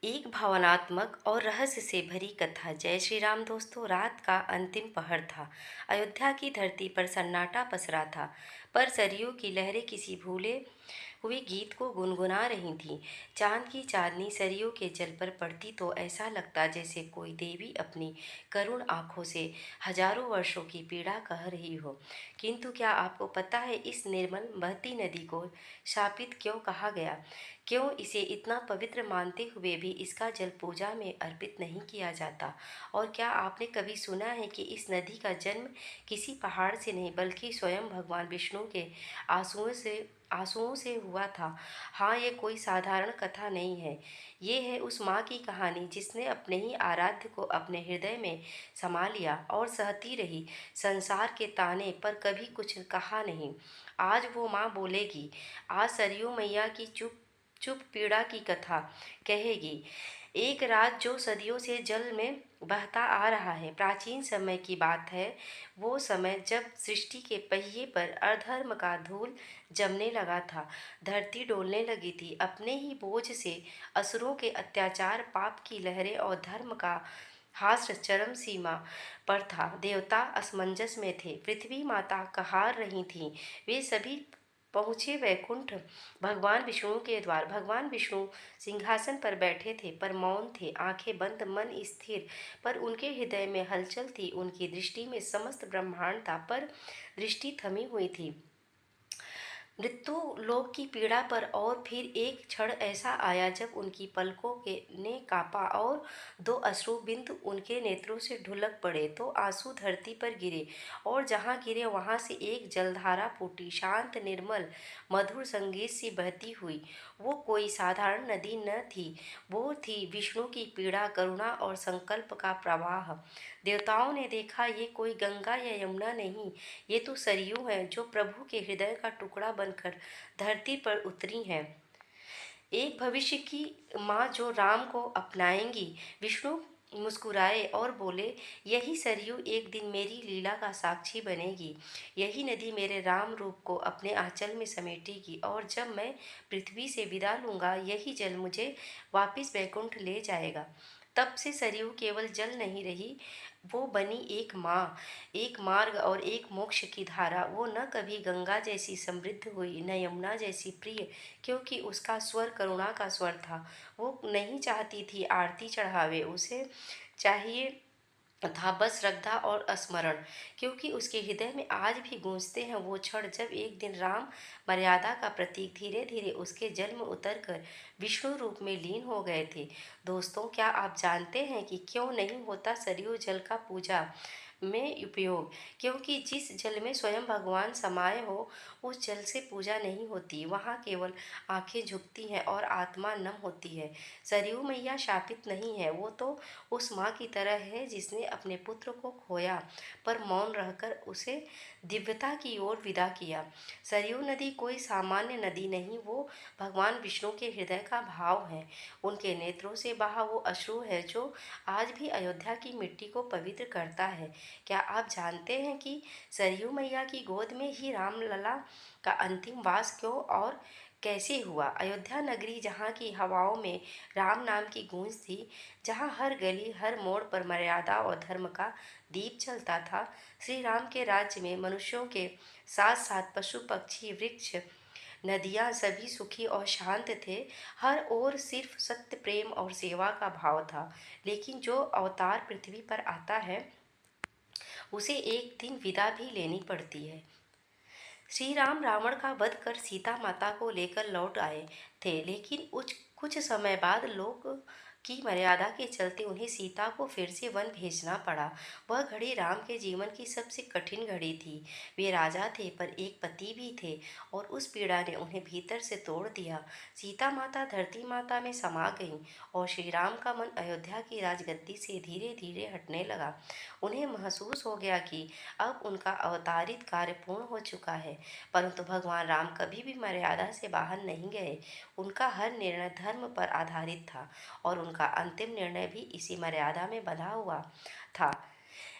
एक भावनात्मक और रहस्य से भरी कथा। जय श्री राम दोस्तों। रात का अंतिम पहर था। अयोध्या की धरती पर सन्नाटा पसरा था, पर सरयू की लहरें किसी भूले हुए गीत को गुनगुना रही थीं। चांद की चांदनी सरयू के जल पर पड़ती तो ऐसा लगता जैसे कोई देवी अपनी करुण आंखों से हजारों वर्षों की पीड़ा कह रही हो। किंतु क्या आपको पता है, इस निर्मल बहती नदी को शापित क्यों कहा गया? क्यों इसे इतना पवित्र मानते हुए भी इसका जल पूजा में अर्पित नहीं किया जाता? और क्या आपने कभी सुना है कि इस नदी का जन्म किसी पहाड़ से नहीं, बल्कि स्वयं भगवान विष्णु के आंसुओं से हुआ था? हाँ, ये कोई साधारण कथा नहीं है। ये है उस माँ की कहानी जिसने अपने ही आराध्य को अपने हृदय में समा लिया और सहती रही संसार के ताने, पर कभी कुछ कहा नहीं। आज वो माँ बोलेगी। आज सरयू मैया की चुप चुप पीड़ा की कथा कहेगी। एक रात जो सदियों से जल में बहता आ रहा है। प्राचीन समय की बात है। वो समय जब सृष्टि के पहिए पर अधर्म का धूल जमने लगा था। धरती डोलने लगी थी अपने ही बोझ से। असुरों के अत्याचार, पाप की लहरें और धर्म का हास्य चरम सीमा पर था। देवता असमंजस में थे। पृथ्वी माता कहार रही थीं। वे सभी पहुँचे वैकुंठ भगवान विष्णु के द्वार। भगवान विष्णु सिंहासन पर बैठे थे, पर मौन थे, आंखें बंद, मन स्थिर। पर उनके हृदय में हलचल थी। उनकी दृष्टि में समस्त ब्रह्मांड था, पर दृष्टि थमी हुई थी मृत्यु लोक की पीड़ा पर। और फिर एक क्षण ऐसा आया जब उनकी पलकों के ने कांपा और दो अश्रु बिंदु उनके नेत्रों से ढुलक पड़े। तो आंसू धरती पर गिरे, और जहाँ गिरे वहां से एक जलधारा फूटी, शांत, निर्मल, मधुर संगीत सी बहती हुई। वो कोई साधारण नदी न थी, वो थी विष्णु की पीड़ा, करुणा और संकल्प का प्रवाह। देवताओं ने देखा, ये कोई गंगा या यमुना नहीं, ये तो सरयू है, जो प्रभु के हृदय का टुकड़ा बनकर धरती पर उतरी है। एक भविष्य की माँ जो राम को अपनाएंगी। विष्णु मुस्कुराए और बोले, यही सरयू एक दिन मेरी लीला का साक्षी बनेगी। यही नदी मेरे राम रूप को अपने आंचल में समेटेगी, और जब मैं पृथ्वी से विदा लूंगा, यही जल मुझे वापिस बैकुंठ ले जाएगा। तब से सरयू केवल जल नहीं रही, वो बनी एक माँ, एक मार्ग और एक मोक्ष की धारा। वो न कभी गंगा जैसी समृद्ध हुई, न यमुना जैसी प्रिय, क्योंकि उसका स्वर करुणा का स्वर था। वो नहीं चाहती थी आरती चढ़ावे, उसे चाहिए था बस श्रद्धा और स्मरण, क्योंकि उसके हृदय में आज भी गूंजते हैं वो क्षण जब एक दिन राम, मर्यादा का प्रतीक, धीरे धीरे उसके जल में उतर कर विष्णु रूप में लीन हो गए थे। दोस्तों, क्या आप जानते हैं कि क्यों नहीं होता सरयू जल का पूजा में उपयोग? क्योंकि जिस जल में स्वयं भगवान समाये हो, उस जल से पूजा नहीं होती। वहाँ केवल आंखें झुकती हैं और आत्मा नम होती है। सरयू मैया शापित नहीं है, वो तो उस माँ की तरह है जिसने अपने पुत्र को खोया, पर मौन रहकर उसे दिव्यता की ओर विदा किया। सरयू नदी कोई सामान्य नदी नहीं, वो भगवान विष्णु के हृदय का भाव है। उनके नेत्रों से बहा वो अश्रु है जो आज भी अयोध्या की मिट्टी को पवित्र करता है। क्या आप जानते हैं कि सरयू मैया की गोद में ही रामलला का अंतिम वास क्यों और कैसे हुआ? अयोध्या नगरी, जहाँ की हवाओं में राम नाम की गूंज थी, जहाँ हर गली, हर मोड़ पर मर्यादा और धर्म का दीप चलता था। श्री राम के राज्य में मनुष्यों के साथ साथ पशु, पक्षी, वृक्ष, नदियाँ सभी सुखी और शांत थे। हर ओर सिर्फ सत्य, प्रेम और सेवा का भाव था। लेकिन जो अवतार पृथ्वी पर आता है, उसे एक दिन विदा भी लेनी पड़ती है। श्री राम रावण का वध कर सीता माता को लेकर लौट आए थे, लेकिन कुछ समय बाद लोग की मर्यादा के चलते उन्हें सीता को फिर से वन भेजना पड़ा। वह घड़ी राम के जीवन की सबसे कठिन घड़ी थी। वे राजा थे, पर एक पति भी थे, और उस पीड़ा ने उन्हें भीतर से तोड़ दिया। सीता माता धरती माता में समा गईं, और श्री राम का मन अयोध्या की राजगद्दी से धीरे धीरे हटने लगा। उन्हें महसूस हो गया कि अब उनका अवतारित कार्य पूर्ण हो चुका है। परंतु भगवान राम कभी भी मर्यादा से बाहर नहीं गए। उनका हर निर्णय धर्म पर आधारित था, और उनका अंतिम निर्णय भी इसी मर्यादा में बंधा हुआ था।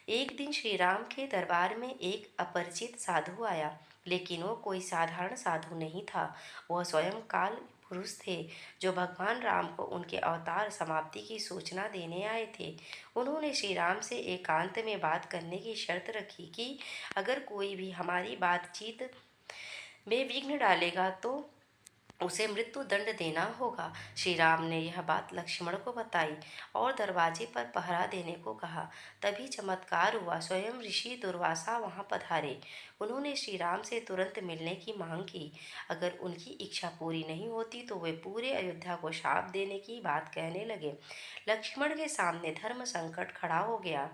एक दिन श्री राम के दरबार में एक अपरिचित साधु आया, लेकिन वो कोई साधारण साधु नहीं था। वह स्वयं काल पुरुष थे जो भगवान राम को उनके अवतार समाप्ति की सूचना देने आए थे। उन्होंने श्री राम से एकांत में बात करने की शर्त रखी कि अगर कोई भी हमारी बातचीत में विघ्न डालेगा तो उसे मृत्यु दंड देना होगा। श्री राम ने यह बात लक्ष्मण को बताई और दरवाजे पर पहरा देने को कहा। तभी चमत्कार हुआ, स्वयं ऋषि दुर्वासा वहां पधारे। उन्होंने श्री राम से तुरंत मिलने की मांग की। अगर उनकी इच्छा पूरी नहीं होती तो वे पूरे अयोध्या को शाप देने की बात कहने लगे। लक्ष्मण के सामने धर्म संकट खड़ा हो गया।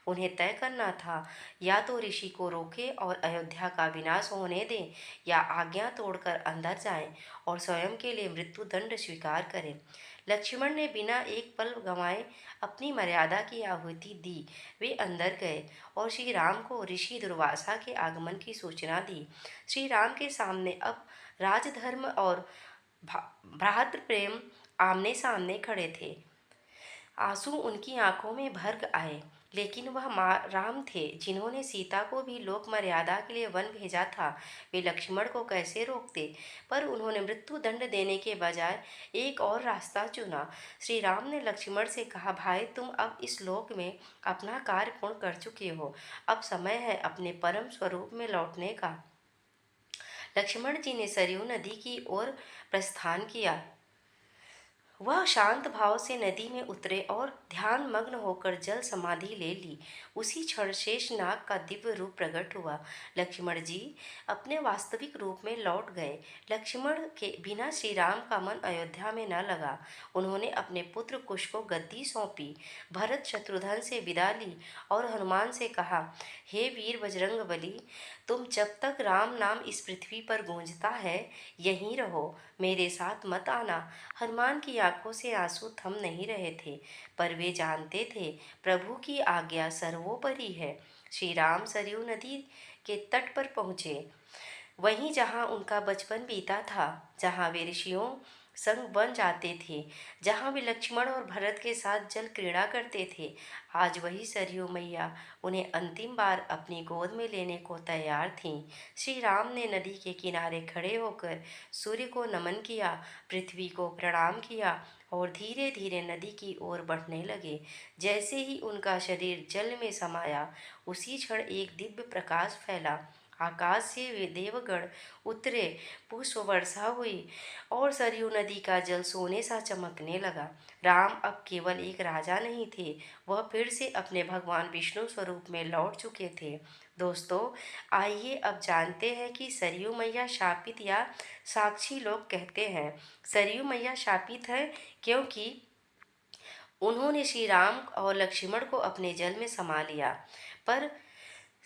उन्हें तय करना था, या तो ऋषि को रोके और अयोध्या का विनाश होने दें, या आज्ञा तोड़कर अंदर जाएं और स्वयं के लिए मृत्यु दंड स्वीकार करें। लक्ष्मण ने बिना एक पल गंवाए अपनी मर्यादा की आहुति दी। वे अंदर गए और श्री राम को ऋषि दुर्वासा के आगमन की सूचना दी। श्री राम के सामने अब राजधर्म और भ्रातृ प्रेम आमने सामने खड़े थे। आंसू उनकी आंखों में भर आए, लेकिन वह राम थे जिन्होंने सीता को भी लोक मर्यादा के लिए वन भेजा था। वे लक्ष्मण को कैसे रोकते, पर उन्होंने मृत्यु दंड देने के बजाय एक और रास्ता चुना। श्री राम ने लक्ष्मण से कहा, भाई तुम अब इस लोक में अपना कार्य पूर्ण कर चुके हो, अब समय है अपने परम स्वरूप में लौटने का। लक्ष्मण जी ने सरयू नदी की ओर प्रस्थान किया। वह शांत भाव से नदी में उतरे और ध्यान मग्न होकर जल समाधि ले ली। उसी क्षण शेष नाग का दिव्य रूप प्रकट हुआ। लक्ष्मण जी अपने वास्तविक रूप में लौट गए। लक्ष्मण के बिना श्री राम का मन अयोध्या में न लगा। उन्होंने अपने पुत्र कुश को गद्दी सौंपी, भरत शत्रुघ्न से विदा ली और हनुमान से कहा, हे वीर बजरंग बली, तुम जब तक राम नाम इस पृथ्वी पर गूंजता है यहीं रहो, मेरे साथ मत आना। हनुमान की आंखों से आंसू थम नहीं रहे थे, पर वे जानते थे प्रभु की आज्ञा सर्वोपरि है। श्री राम सरयू नदी के तट पर पहुँचे, वहीं जहाँ उनका बचपन बीता था, जहाँ वे ऋषियों संग बन जाते थे, जहाँ वे लक्ष्मण और भरत के साथ जल क्रीड़ा करते थे। आज वही सरयू मैया उन्हें अंतिम बार अपनी गोद में लेने को तैयार थीं। श्री राम ने नदी के किनारे खड़े होकर सूर्य को नमन किया, पृथ्वी को प्रणाम किया और धीरे धीरे नदी की ओर बढ़ने लगे। जैसे ही उनका शरीर जल में समाया, उसी क्षण एक दिव्य प्रकाश फैला। आकाश से वे देवगण उतरे, पुष्प वर्षा हुई और सरयू नदी का जल सोने सा चमकने लगा। राम अब केवल एक राजा नहीं थे, वह फिर से अपने भगवान विष्णु स्वरूप में लौट चुके थे। दोस्तों, आइए अब जानते हैं कि सरयू मैया शापित या साक्षी लोग कहते हैं। सरयू मैया शापित है क्योंकि उन्होंने श्री राम और लक्ष्मण को अपने जल में समा लिया, पर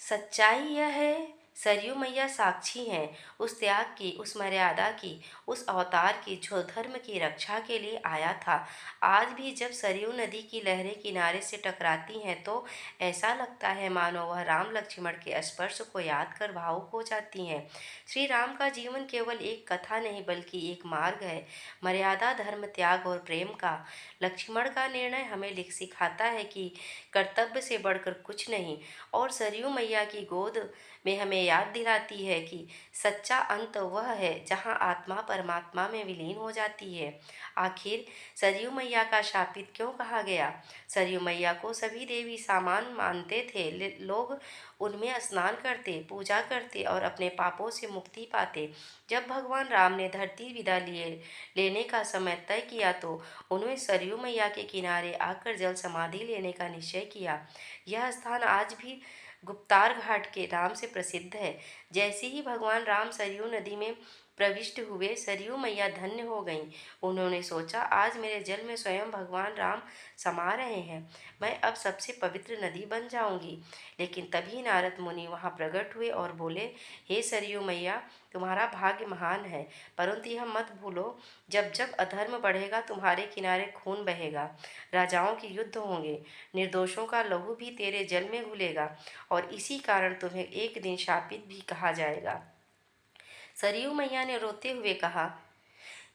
सच्चाई यह है सरयू मैया साक्षी हैं उस त्याग की, उस मर्यादा की, उस अवतार की जो धर्म की रक्षा के लिए आया था। आज भी जब सरयू नदी की लहरें किनारे से टकराती हैं तो ऐसा लगता है मानो वह राम लक्ष्मण के स्पर्श को याद कर भावुक हो जाती हैं। श्री राम का जीवन केवल एक कथा नहीं बल्कि एक मार्ग है, मर्यादा, धर्म, त्याग और प्रेम का। लक्ष्मण का निर्णय हमें सिखाता है कि कर्तव्य से बढ़कर कुछ नहीं, और सरयू मैया की गोद में हमें याद दिलाती है कि सच्चा अंत वह है जहाँ आत्मा परमात्मा में विलीन हो जाती है। आखिर सरयू मैया का शापित क्यों कहा गया? सरयू मैया को सभी देवी समान मानते थे। लोग उनमें स्नान करते, पूजा करते और अपने पापों से मुक्ति पाते। जब भगवान राम ने धरती विदा लेने का समय तय किया तो उन्होंने सरयू मैया के किनारे आकर जल समाधि लेने का निश्चय किया। यह स्थान आज भी गुप्तार घाट के नाम से प्रसिद्ध है। जैसे ही भगवान राम सरयू नदी में प्रविष्ट हुए, सरयू मैया धन्य हो गईं। उन्होंने सोचा, आज मेरे जल में स्वयं भगवान राम समा रहे हैं, मैं अब सबसे पवित्र नदी बन जाऊंगी। लेकिन तभी नारद मुनि वहां प्रकट हुए और बोले, हे सरयू मैया, तुम्हारा भाग्य महान है, परंतु यह मत भूलो, जब जब अधर्म बढ़ेगा तुम्हारे किनारे खून बहेगा, राजाओं के युद्ध होंगे, निर्दोषों का लहू भी तेरे जल में घुलेगा और इसी कारण तुम्हें एक दिन शापित भी कहा जाएगा। सरयू मैया ने रोते हुए कहा,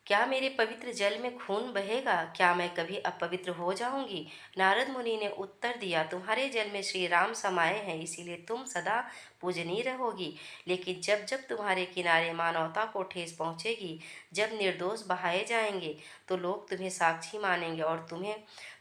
क्या मेरे पवित्र जल में खून बहेगा? क्या मैं कभी अपवित्र हो जाऊंगी? नारद मुनि ने उत्तर दिया, तुम्हारे जल में श्री राम समाये हैं, इसीलिए तुम सदा पूजनीय रहोगी। लेकिन जब जब तुम्हारे किनारे मानवता को ठेस पहुंचेगी, जब निर्दोष बहाए जाएंगे, तो लोग तुम्हें साक्षी मानेंगे और तुम्हें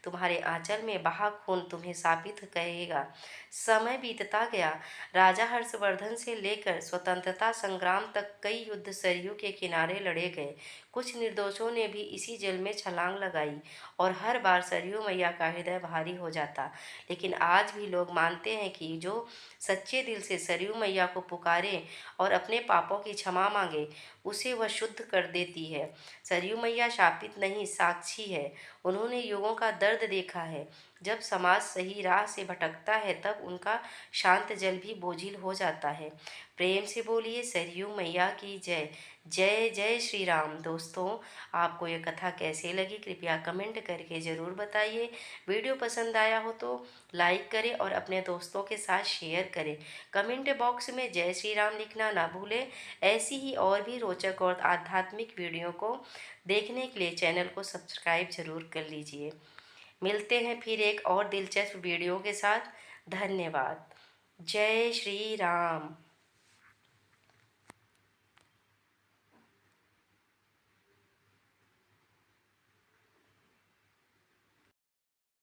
तुम्हारे आंचल में बहा खून तुम्हें साबित कहेगा। समय बीतता गया। राजा हर्षवर्धन से लेकर स्वतंत्रता संग्राम तक कई युद्ध सरयू के किनारे लड़े गए। कुछ निर्दोषों ने भी इसी जल में छलांग लगाई और हर बार सरयू मैया का हृदय भारी हो जाता। लेकिन आज भी लोग मानते हैं कि जो सच्चे दिल से सरयू मैया को पुकारे और अपने पापों की क्षमा मांगे, उसे वह शुद्ध कर देती है। सरयू मैया शापित नहीं, साक्षी है। उन्होंने युगों का दर्द देखा है। जब समाज सही राह से भटकता है, तब उनका शांत जल भी बोझिल हो जाता है। प्रेम से बोलिए सरयू मैया की जय। जय जय श्री राम। दोस्तों, आपको ये कथा कैसे लगी कृपया कमेंट करके ज़रूर बताइए। वीडियो पसंद आया हो तो लाइक करें और अपने दोस्तों के साथ शेयर करें। कमेंट बॉक्स में जय श्री राम लिखना ना भूलें। ऐसी ही और भी रोचक और आध्यात्मिक वीडियो को देखने के लिए चैनल को सब्सक्राइब जरूर कर लीजिए। मिलते हैं फिर एक और दिलचस्प वीडियो के साथ। धन्यवाद। जय श्री राम।